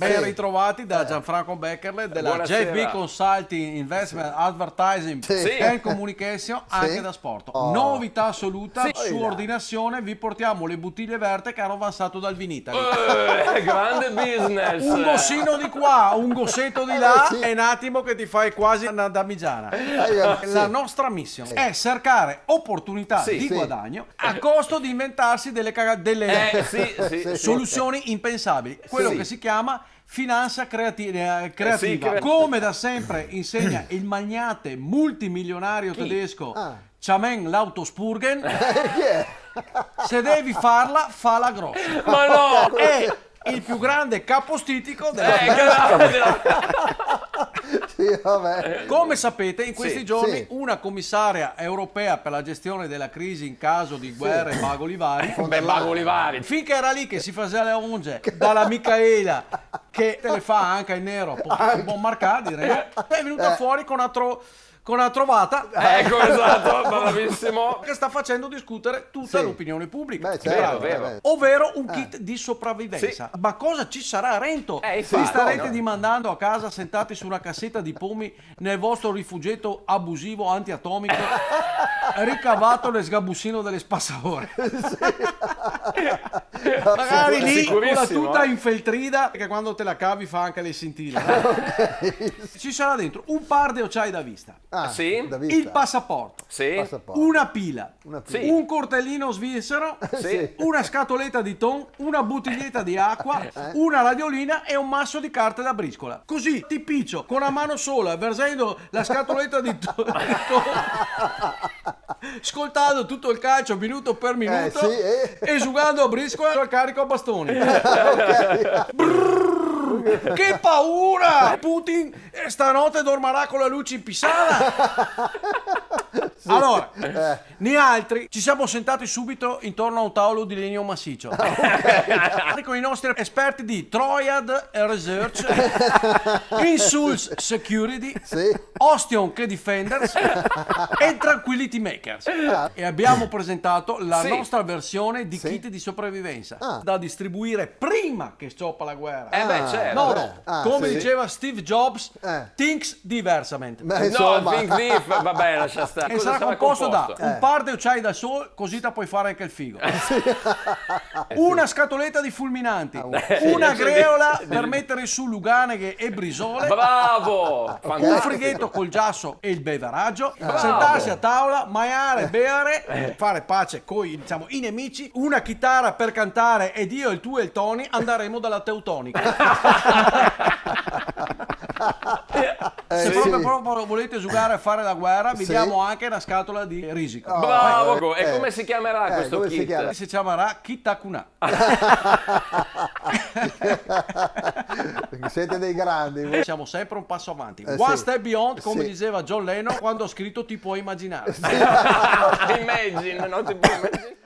Ben ritrovati da Gianfranco Beckerle della Buonasera. JV Consulting Investment Advertising Sì. and Communication, anche da sport. Novità assoluta, Sì. su ordinazione vi portiamo le bottiglie verte che hanno avanzato dal Vinitaly. Grande business. Un gossino di qua, un gossetto di là, sì. e un attimo che ti fai quasi una damigiana. Sì. La nostra missione è cercare opportunità Sì. di Sì. guadagno a costo di inventarsi delle Sì. soluzioni impensabili. Quello Sì. che si chiama finanza creativa. creativa. Come da sempre insegna il magnate multimilionario tedesco Chamen Lautospurgen, Chi è? se devi farla, falla grossa. Ma no! È il più grande capostitico della Sì, vabbè. Come sapete, in questi Sì, giorni sì. una commissaria europea per la gestione della crisi in caso di guerre e bagoli vari, Beh, bagoli vari. finché era lì che si faceva le unge dalla Micaela, che te le fa anche in nero, un po' marcate, direi, è venuta fuori con una trovata Ecco, esatto, bravissimo. che sta facendo discutere tutta Sì. l'opinione pubblica. Beh, certo, vero. vabbè. Ovvero un kit di sopravvivenza. Ma cosa ci sarà, Rento? Infatti, Vi starete no? dimandando a casa sentati su una cassetta di pomi nel vostro rifugietto abusivo antiatomico ricavato nel sgabussino delle spazzaore. Magari lì con la Sicurissimo, tuta infeltrida che quando te la cavi fa anche le scintille. Ci sarà dentro un par di occhiali da vista, Sì. Da vista. il passaporto, Sì. Passaporto. una pila, Una Sì. un cortellino svizzero, Sì. una scatoletta di thon, una bottiglietta di acqua, una radiolina e un masso di carte da briscola. Così ti piccio con una mano sola, versando la scatoletta di thon, ascoltando tutto il calcio minuto per minuto sì, e giocando a briscola al carico a bastoni. Che paura! Putin stanotte dormirà con la luce in pisana. Allora, né altri ci siamo sentati subito intorno a un tavolo di legno massiccio con i nostri esperti di Troyad Research, Insults Security, Sì. Ostion che Defenders e Tranquility Makers, e abbiamo presentato la Sì. nostra versione di Sì. kit di sopravvivenza da distribuire prima che scioppa la guerra. Beh, certo. No, vabbè. come Sì. diceva Steve Jobs, Eh. thinks diversamente. Beh, No, insomma. Think Deep, vabbè, lascia stare. E Cosa sarà composto da un Eh. par di occhiali da sole, così te puoi fare anche il figo. Una scatoletta di fulminanti, una greola per mettere su luganeghe e brisole, Bravo! un Fantastico. frighetto col giasso e il beveraggio, sentarsi a tavola, mangiare, bere, fare pace con i nemici, una chitarra per cantare ed io, il tuo e il Tony andremo dalla Teutonica. Se sì. proprio volete giocare a fare la guerra, vi Sì. diamo anche una scatola di risico. Bravo! E come si chiamerà questo come si kit? chiama? Si chiamerà Kitakuna. Perché siete dei grandi. Siamo sempre un passo avanti. Sì. One step beyond, come Sì. diceva John Lennon quando ha scritto Ti puoi immaginare. Imagine, non ti puoi immaginare.